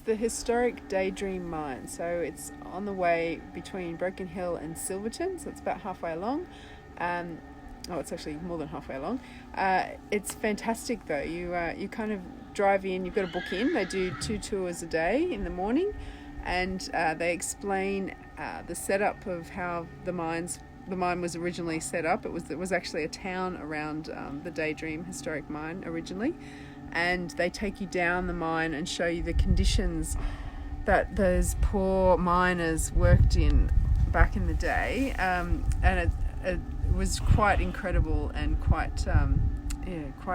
the historic Daydream Mine. So it's on the way between Broken Hill and Silverton, so it's about halfway along. It's actually more than halfway along. It's fantastic though. You kind of drive in, you've got to book in. They do 2 tours a day in the morning, and they explain the setup of how the mine was originally set up. It was actually a town around the Daydream historic mine originally, and they take you down the mine and show you the conditions that those poor miners worked in back in the day, and it was quite incredible and quite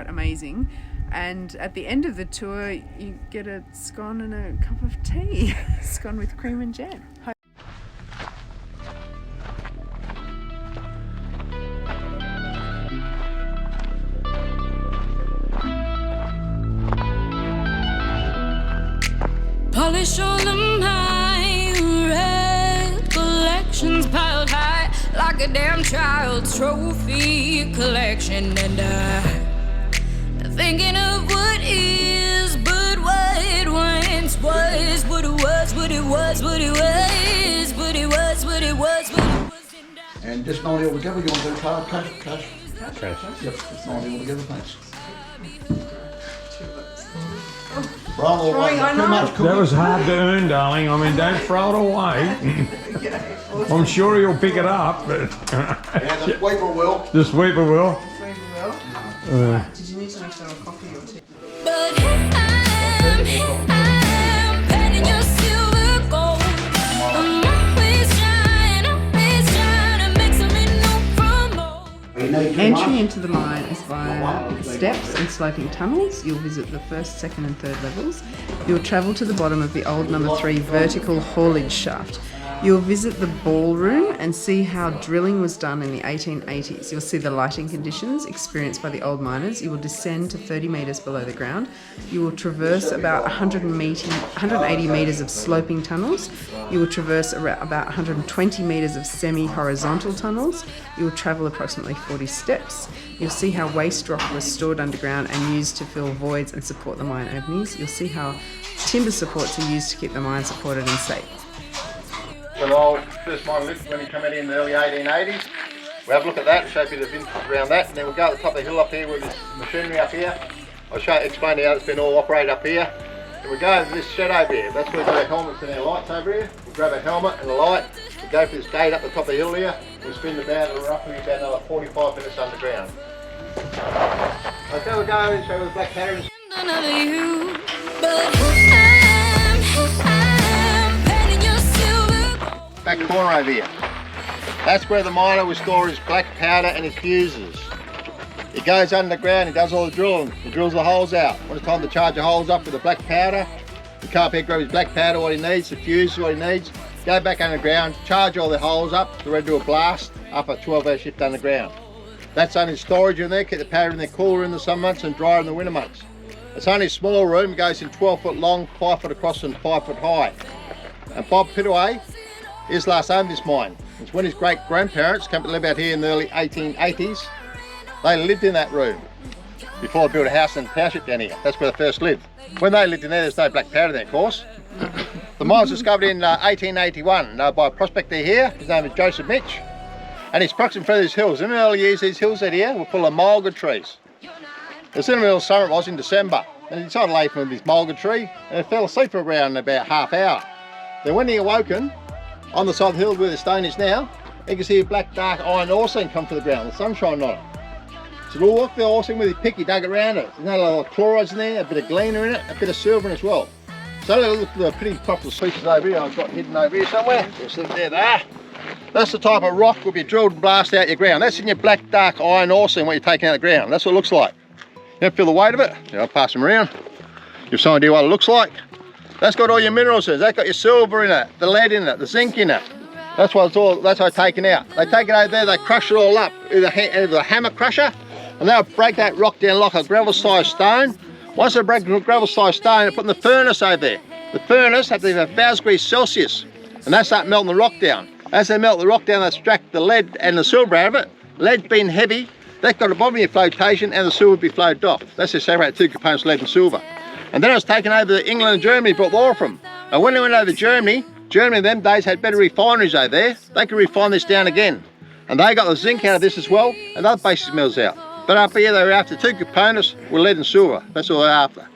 amazing. And at the end of the tour, you get a scone and a cup of tea, scone with cream and jam. Polish on the mine, red collections piled high like a damn child's trophy collection. And thinking of what is, but what once was, what it was, what it was, what it was, what it was, what it was, what it was. And just 90 altogether. You want to do card, cash? Yep, just 90 altogether, thanks. That was hard to earn, darling. I mean, don't throw it away. I'm sure you'll pick it up, but... Yeah, the sweeper will. The sweeper will. Did you need to make a coffee or tea? But I'm petting your silver gold. I'm always trying to make something new from old. Entry into the mine is via steps and sloping tunnels. You'll visit the first, second and third levels. You'll travel to the bottom of the old number 3 vertical haulage shaft. You'll visit the ballroom and see how drilling was done in the 1880s. You'll see the lighting conditions experienced by the old miners. You will descend to 30 metres below the ground. You will traverse about 180 metres of sloping tunnels. You will traverse about 120 metres of semi-horizontal tunnels. You will travel approximately 40 steps. You'll see how waste rock was stored underground and used to fill voids and support the mine openings. You'll see how timber supports are used to keep the mine supported and safe. The old first mine lift when you come in the early 1880s. We'll have a look at that, show you the vintage around that, and then we'll go to the top of the hill up here with this machinery up here. I'll explain how it's been all operated up here. And we'll go over this shed over here. That's where we've got our helmets and our lights over here. We'll grab a helmet and a light. We'll go for this gate up the top of the hill here. We'll spin about roughly about another 45 minutes underground. Okay, we'll go over and show you the black patterns. Back corner over here. That's where the miner will store his black powder and his fuses. He goes underground, he does all the drilling. He drills the holes out. When it's time to charge the holes up with the black powder, he can't pick up his black powder, what he needs, the fuses, what he needs. Go back underground, charge all the holes up, they're ready to do a blast up a 12-hour shift underground. That's only storage in there, keep the powder in there cooler in the summer months and drier in the winter months. It's only a small room, it goes in 12 foot long, 5 foot across and 5 foot high. And Bob Pittaway, his last owned this mine. It's when his great-grandparents came to live out here in the early 1880s. They lived in that room before they built a house and township down here. That's where they first lived. When they lived in there, there's no black powder there, of course. The mine was discovered in 1881 by a prospector here. His name is Joseph Mitch. And he's proximate through these hills. In the early years, these hills out here were full of mulga trees. The middle of summer it was in December. And he decided to lay from his mulga tree and he fell asleep for around about half hour. Then when he awoken, on the side of the hill where the stone is now, you can see a black dark iron ore seam come to the ground, the sun shining on it. So we'll walk the ore seam with his pick, he dug it around it. There's a lot of chlorides in there, a bit of galena in it, a bit of silver in as well. So look at the pretty proper pieces over here I've got hidden over here somewhere. You'll see there they are. That's the type of rock will be drilled and blast out your ground. That's in your black dark iron ore seam what you're taking out of the ground. That's what it looks like. You don't feel the weight of it? Yeah, I'll pass them around. You have some idea what it looks like. That's got all your minerals in it. That's got your silver in it, the lead in it, the zinc in it. That's what it's all. That's how it's taken out. They take it over there, they crush it all up with a hammer crusher, and they'll break that rock down like a gravel-sized stone. Once they break a gravel-sized stone, they put in the furnace over there. The furnace has to be 1,000 degrees Celsius, and they start melting the rock down. As they melt the rock down, they extract the lead and the silver out of it. Lead being heavy, that's got a bottom of your flotation, and the silver will be floated off. That's to separate the two components, lead and silver. And And then it was taken over to England and Germany, brought the oil from. And when they went over to Germany in them days had better refineries over there. They could refine this down again. And they got the zinc out of this as well, and other basic metals out. But up here they were after two components with lead and silver. That's all they're after.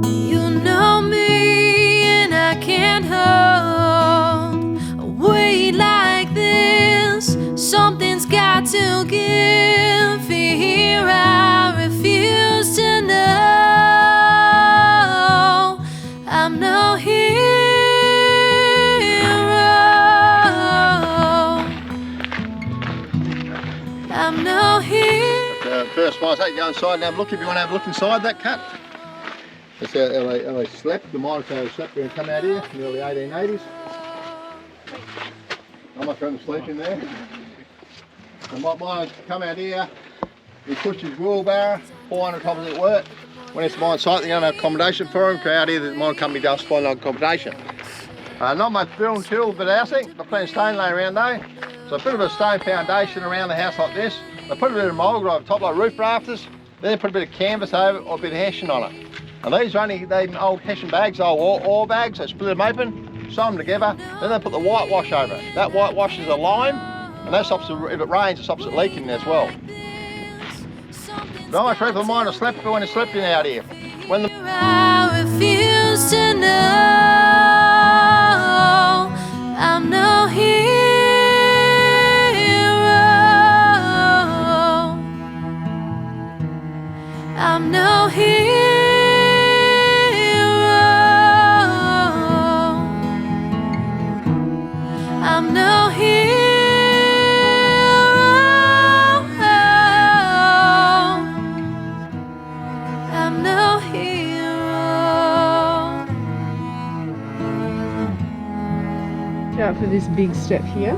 You know me and I can't hold a weight like this. Something's got to give. Here I refuse to know. I'm no hero. I'm no hero. First one, I take you go inside and have a look if you want to have a look inside that cut. That's how they slept. The miners how they slept when they come out here in the early 1880s. I'm not going to sleep in there. And my miners come out here, he puts his wheelbarrow, 400 tops at work. When it's mine site, they don't have accommodation for him. Come out here, the mine company does find accommodation. Not much drill and till, but housing. Got plenty of stone laying around though. So a bit of a stone foundation around the house like this. They put a bit of mulga over top like roof rafters. Then they put a bit of canvas over it or a bit of hessian on it. And these are only old hessian bags, old ore bags. They split them open, sew them together. Then they put the whitewash over it. That whitewash is a lime, and that stops if it rains, it stops it leaking as well. Not much people of mine have slept when they're sleeping out here. When the I refuse to know. I'm no hero. I'm no hero. I'm no hero. I'm no hero. Out for this big step here.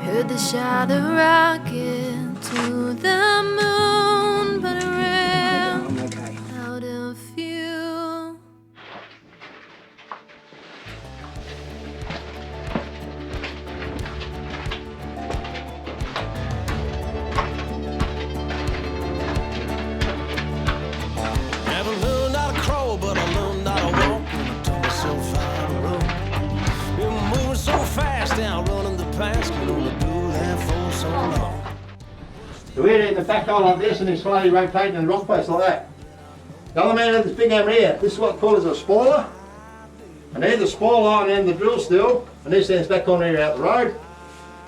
Heard the shot a rocket to the moon, but it ran out of fuel. Never learned how to crawl, but I learned how to walk. And I told myself how to run. Been moving so fast, now running the past. Can only do that for so long. So we're in the back hole like this and then slowly rotating in the rock face like that. The other man had this big hammer here. This is what called as a spoiler. And there's the spoiler and then the drill steel. And this stands back on here out the road.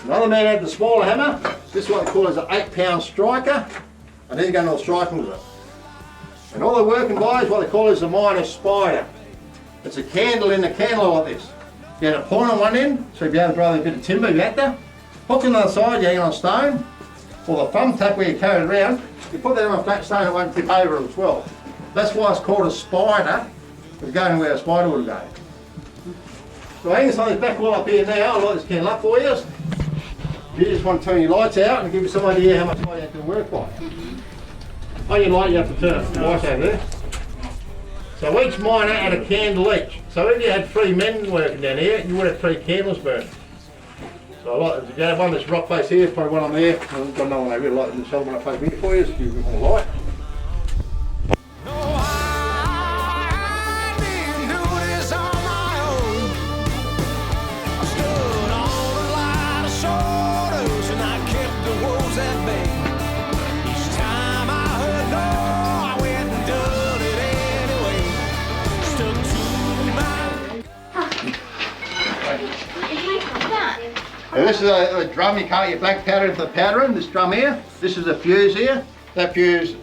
Another man had the smaller hammer. This is what they call as an 8-pound striker. And then you're going to striking with it. And all the working by is what they call as a miner's spider. It's a candle in a candle like this. You had a point on one end, so if you had to drive a bit of timber, you had to. Hook on the other side, you hang on a stone. Or the thumb tap where you carry it around, you put that on a flat stone, it won't tip over as well. That's why it's called a spider. It's going where a spider would go. So hang this on this back wall up here now. I'll light this candle up for you. You just want to turn your lights out and give you some idea how much light you have to work by. On your light you have to turn the light over there. So each miner had a candle each. So if you had 3 men working down here, you would have 3 candles burning. So I like, if you have one that's rock face here, probably one on there. I've got another one I really like to show one up over here for you, so give you more light. No, I didn't do this on my own. I stood on a line of shoulders and I kept the wolves at bay. Each time I heard no, I went and done it anyway. Stuck to my... Now this is a drum, you can't get black powder into the powder in, this drum here. This is a fuse here. That fuse,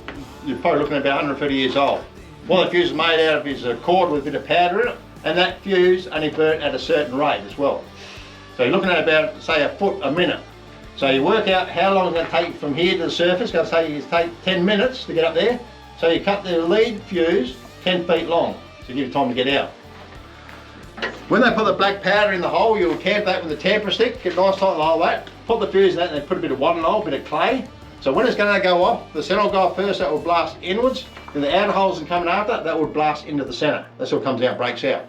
you're probably looking at about 150 years old. What the fuse is made out of is a cord with a bit of powder in it, and that fuse only burnt at a certain rate as well. So you're looking at about, say, a foot a minute. So you work out how long it's going to take from here to the surface. It's going to take 10 minutes to get up there. So you cut the lead fuse 10 feet long to give you time to get out. When they put the black powder in the hole, you'll tamp that with a tamper stick, get nice tight like that. Put the fuse in that and they put a bit of wattle, a bit of clay. So when it's going to go off, the centre will go off first, that will blast inwards. Then the outer holes are coming after, that will blast into the centre. That's what comes out, breaks out.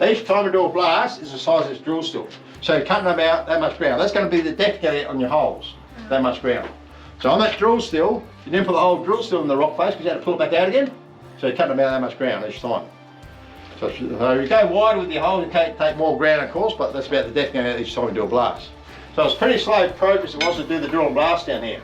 Each time you do a blast is the size of this drill steel. So you're cutting about that much ground. That's going to be the depth get out on your holes. that much ground. So on that drill steel, you didn't put the whole drill steel in the rock face because you had to pull it back out again. So you cut them out that much ground each time. So you go wider with your hole, you take more ground of course, but that's about the depth going out each time you do a blast. So it's pretty slow progress it was to do the drill and blast down here.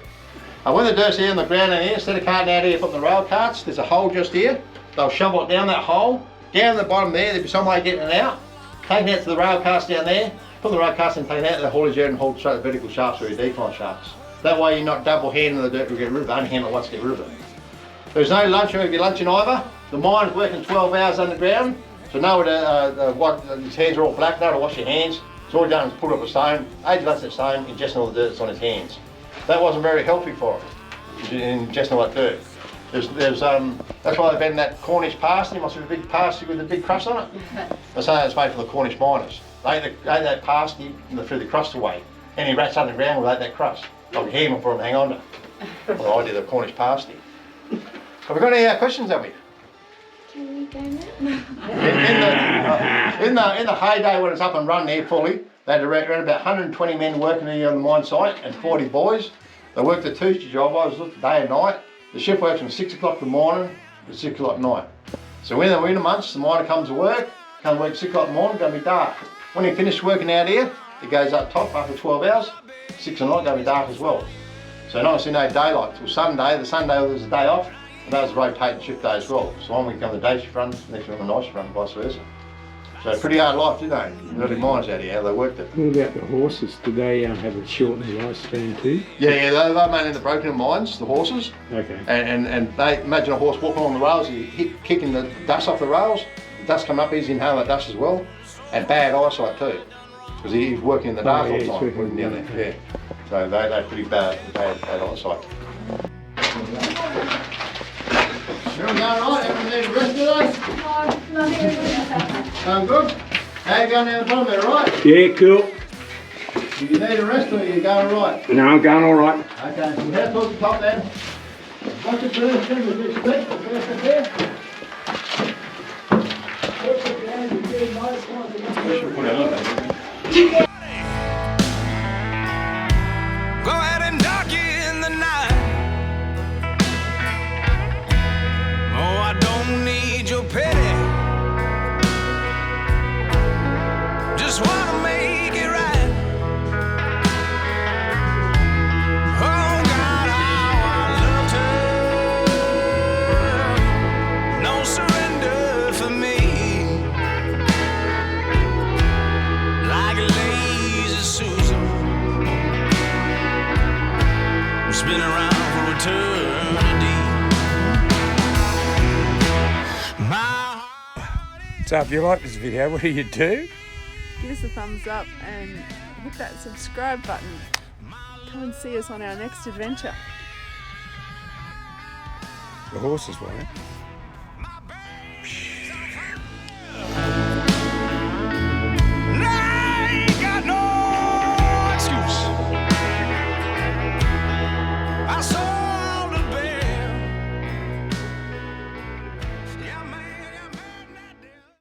And when the dirt's here on the ground down here, instead of carting out here, putting the rail carts, there's a hole just here. They'll shovel it down that hole, down the bottom there'll be some way of getting it out. Take it out to the rail carts down there, put the rail carts in, take it out, the haulage out and hold straight the vertical shafts or your decline shafts. That way you're not double handling the dirt to get rid of it, only handle it once to get rid of it. There's no lunch if you're lunching either. The mine's working 12 hours underground, so know his hands are all black, know to wash your hands. So all he's done is pull up a stone, age left that stone, ingesting all the dirt that's on his hands. That wasn't very healthy for him, ingesting all that dirt. That's why they've been that Cornish pasty, must be a big pasty with a big crust on it. They say that's made for the Cornish miners. They ate that pasty and they threw the crust away. Any rats underground will eat that crust. Like a hammer for them to hang on to. Well, the idea of the Cornish pasty. Have we got any questions, have we? Can we go now? In the heyday when it's up and running here fully, they had around about 120 men working here on the mine site and 40 boys. They worked a Tuesday job, I was looking day and night. The shift works from 6 o'clock in the morning to 6 o'clock at night. So when the winter months, the miner comes to work 6 o'clock in the morning, going to be dark. When he finishes working out here, it goes up top after 12 hours, 6 at night, going to be dark as well. So not see no daylight till Sunday. The Sunday was a day off, and that was a rotating shift day as well. So one week on the day shift run, next week on the night shift run, vice versa. So pretty hard life, didn't they? The early miners out here, how they worked it. What about the horses? Did they have a shortened lifespan too? Yeah, they're mainly in the broken mines, the horses. Okay. And they imagine a horse walking along the rails, kicking the dust off the rails. The dust come up, he's inhaling that dust as well. And bad eyesight too, because he's working in the dark all the time, working down there. Yeah. So they're pretty bad eyesight. Everyone going right? Everyone need a rest today? Going good? How you going down the bottom there, right? Yeah, cool. Do you need a rest or are you going right? No, I'm going all right. Okay, so head towards the top then. Watch it first, then we'll get your feet. First up there. Go ahead and darken the night. Oh, I don't need your pity. Just wanna make it right. Oh God, how I loved her. No surrender for me. Like a lazy Susan, spin around for eternity. So if you like this video, what do? Give us a thumbs up and hit that subscribe button. Come and see us on our next adventure. The horses, won't it?